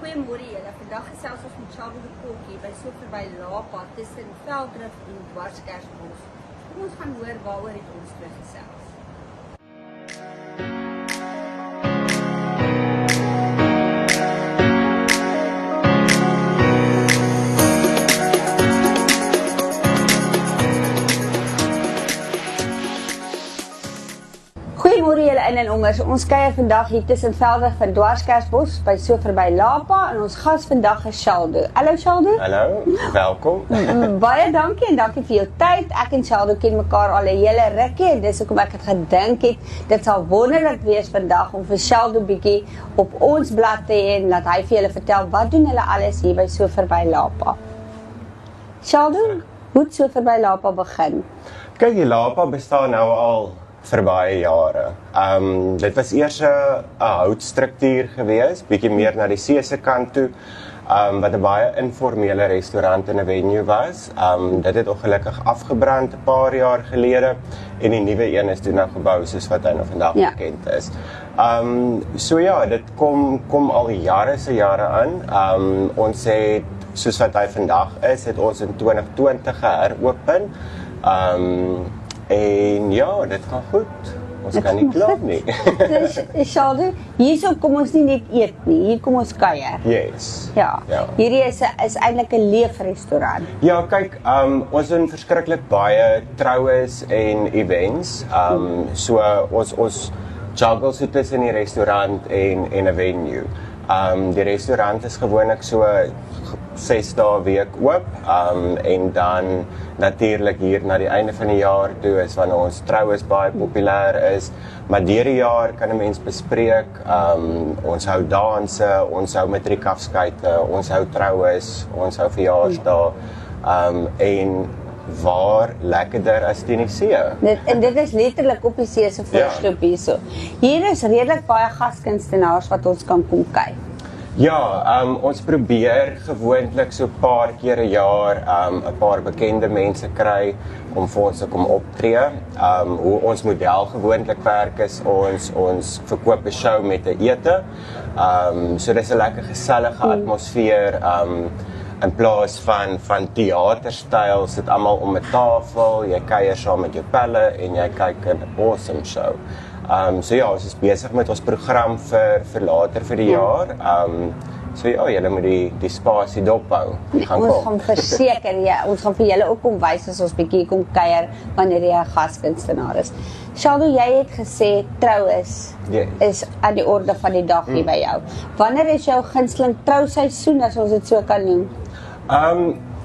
Goeiemôre julle. Vandag gesels ons met Shaldo de Kok hier by so verby Lapa tussen Veldrif en Dwarskersbos. Kom ons gaan hoor waaroor het ons gesels. Goeiemôre julle in en onder. Ons kuier vandag hier tussen Veldrif van Dwarskersbos by so verby Lapa en ons gas vandag is Shaldo. Hallo Shaldo. Hallo, welkom. Baie dankie en dankie vir jou tyd. Ek en Shaldo ken mekaar al 'n hele rukkie en dis hoekom ek het gedink het dit sal wonderlik wees vandag om vir Shaldo bietjie op ons blad te hê en laat hy vir julle vertel wat doen hulle alles hier by so verby Lapa. Shaldo, hoe het so verby Lapa begin? Kyk, die Lapa bestaan nou al vir baie jare. Dit was eers 'n houtstruktuur gewees, bietjie meer na die see se kant toe, wat 'n baie informele restaurant en 'n venue was. Dit het ongelukkig afgebrand 'n paar jaar gelede en die nuwe een is toe nou gebou soos wat hy nou vandag bekend is. So ja, dit kom al jare aan. Ons het, soos wat hy vandag is, het ons in 2020 heropen. En ja, dit gaan goed. Ons kan nie kla nie. Shaldo, hierso kom ons nie net eet nie, hier kom ons kuier. Yes. Ja. Hierdie is eintlik 'n leefrestaurant. Ja, kyk, ons doen verskriklik baie troues en events. So ons juggle so tussen die restaurant en 'n venue. Die restaurant is gewoonlik so 6 dae 'n week oop, en dan natuurlik hier na die einde van die jaar toe is wanneer ons troues baie populêr is, maar deur die jaar kan 'n mens bespreek, ons hou danse, ons hou matriekafskeide, ons hou troues, ons hou verjaarsdae, en waar lekkerder as die see. En dit is letterlik op die see se voorstoep hierso. Hier is redelik baie gaskunstenaars wat ons kan kom kyk. Ja, ons probeer gewoonlik so 'n paar keer 'n jaar 'n paar bekende mense kry om vir ons te kom optree. Hoe ons model gewoonlik werk is ons verkoop 'n show met 'n ete. So dis 'n lekker gesellige atmosfeer. In plaas van theaterstyl sit almal om 'n tafel, jy kuier saam met jou pelle en jy kyk 'n awesome show. So ja, ons is besig met ons program vir later vir die jaar. So ja, julle moet die spasie dophou. Ons gaan verseker, ons gaan vir julle ook kom wys as ons bietjie kom kuier wanneer jy 'n gaskunstenaar is. Shaldo, jy het gesê troues is aan die orde van die dag hier by jou. Wanneer is jou gunsteling trouseisoen, as ons dit so kan noem?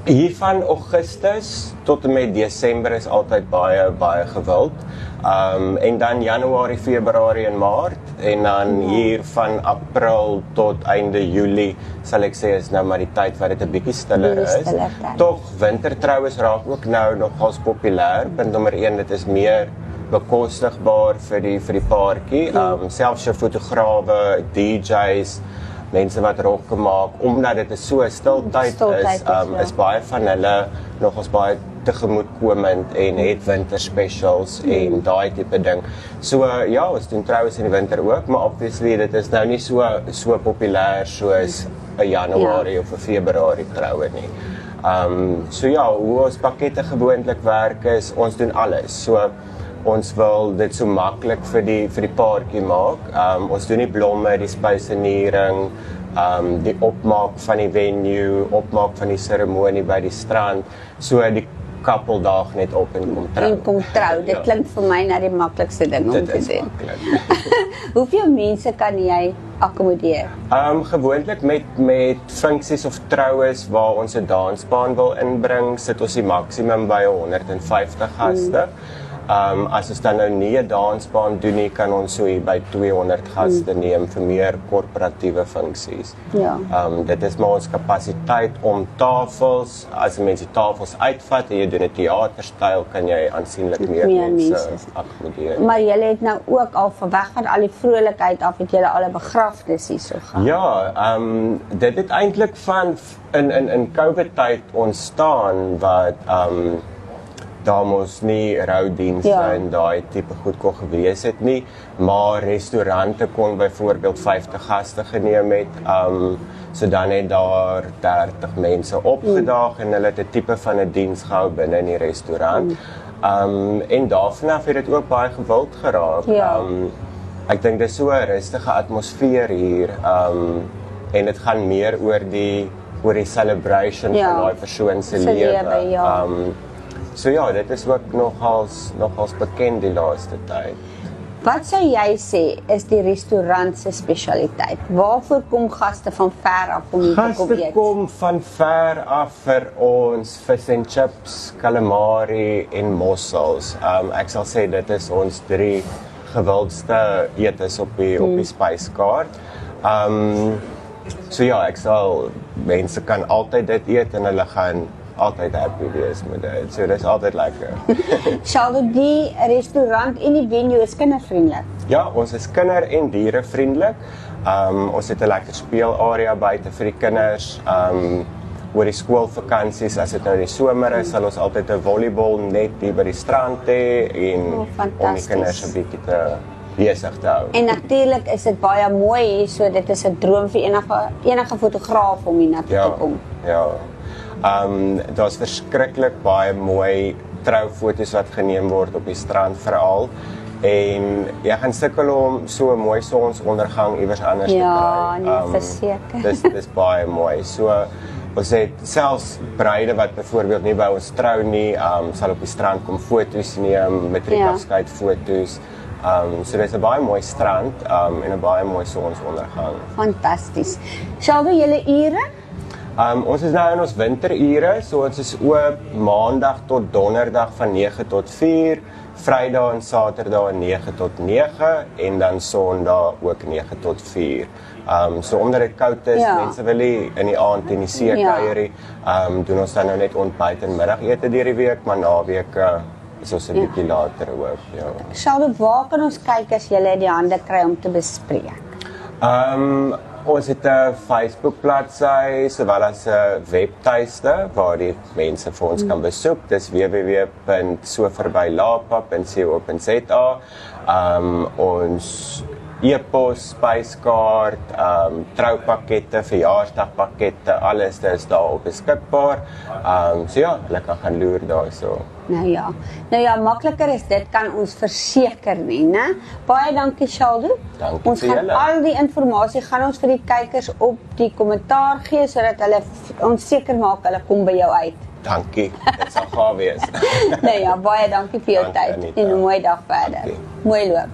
Hier van Augustus tot en met Desember is altyd baie gewild. En dan Januarie, Februarie en Maart. En dan hier van April tot einde Julie, sal ek sê, is nou maar die tyd wat dit 'n bietjie stiller is. Tog wintertroues raak ook nou nogals populêr. Punt nommer 1, dit is meer bekostigbaar vir die paartjie. Selfs jou fotograwe, DJ's, mense wat rokke maak, omdat dit so 'n stil tyd is baie van hulle nogals baie tegemoetkomend en het winterspecials en daai tipe ding. So ja, ons doen troues in die winter ook, maar obviously dit is nou nie so populêr soos 'n Januarie of 'n Februarie troue nie. So ja, hoe ons pakkette gewoonlik werk is, ons doen alles. So ons wil dit so maklik vir die paartjie maak. Ons doen die blomme, die spysenering, die opmaak van die venue, opmaak van die seremonie by die strand. So die kappeldag net op en kom trou. Dit klink vir my na die maklikste ding om te doen. Hoeveel mense kan jy akkommodeer? Gewoonlik met funksies of troues waar ons 'n dansbaan wil inbring, sit ons die maksimum by 150 gaste. As ons dan nou nie 'n dansbaan doen nie, kan ons so hier by 200 gaste neem vir meer korporatiewe funksies. Dit is maar ons kapasiteit om tafels, as mense tafels uitvat en jy doen 'n theaterstyl, kan jy aansienlik meer mense akkommodeer. Maar julle het nou ook al verweg van al die vrolikheid af, het julle al 'n begrafnis hierso gehad? Ja, dit het eintlik van in COVID tyd ontstaan wat daar mos nie roudienste en daai tipe goed kon gewees het nie, maar restaurante kon byvoorbeeld 50 gaste geneem het, so dan het daar 30 mense opgedaag en hulle het 'n tipe van 'n diens gehou binne in die restaurant. En daarvanaf het dit ook baie gewild geraak. Ja. Ek dink dis so 'n rustige atmosfeer hier, en dit gaan meer oor die celebration van daai persoon se lewe. Ja. So ja, dit is ook nogals bekend die laaste tyd. Wat sou jy sê is die restaurant se spesialiteit? Waarvoor kom gaste van ver af om hier te kom Gaste eet? kom van ver af vir ons vis en chips, calamari en mossels. Ek sal sê dit is ons 3 gewildste etes op die spyskaart. So ja, mense kan altyd dit eet en hulle gaan altyd happy wees met dit. So dis altyd lekker. Shaldo, die restaurant en die venue is kindervriendelik. Ja, ons is kinder- en dierevriendelik. Ons het 'n lekker speelarea buite vir die kinders. Oor die skoolvakansies, as dit nou die somer is, sal ons altyd 'n volleybal net hier by die strand hê en om die kinders 'n bietjie te besig te hou. En natuurlik is dit baie mooi hier, so dit is 'n droom vir enige fotograaf om hier na toe te kom. Ja. Daar's verskriklik baie mooi troufoto's wat geneem word op die strand veral. En jy gaan sukkel om so 'n mooi sonsondergang iewers anders te kry. Ja, nee, verseker. Dis baie mooi. So ons het selfs bruide wat byvoorbeeld nie by ons trou nie, sal op die strand kom foto's neem, matriekafskeid foto's. So dis 'n baie mooi strand en 'n baie mooi sonsondergang. Fantasties. Shaldo, julle ure? Ons is nou in ons winterure, so ons is oop maandag tot donderdag van 9 tot 4, Vrydag en Saterdag 9 tot 9 en dan Sondag ook 9 tot 4. So omdat dit koud is, mense wil nie in die aand in die see kuier, doen ons dan nou net ontbyt en middagete deur die week, maar naweke is ons 'n bietjie later ook, ja. Shaldo, waar kan ons kyk as julle in die hande kry om te bespreek? Ons het 'n Facebook bladsy sowel as 'n webtuiste waar die mense vir ons kan besoek. Dis www.soverbylapa.co.za. Ons e-pos, spyskaart, troupakkette, verjaarsdagpakkette, alles is daar beskikbaar. So ja, hulle kan gaan loer daarso. Nou ja, makliker is dit kan ons verseker nie, né? Baie dankie, Shaldo. Dankie ons vir gaan julle. al die inligting gaan ons vir die kykers op die kommentaar gee sodat hulle ons seker maak hulle kom by jou uit. Dankie. Dit sal gaaf wees. Nou ja, baie dankie vir jou tyd en 'n mooi dag verder. Mooi loop.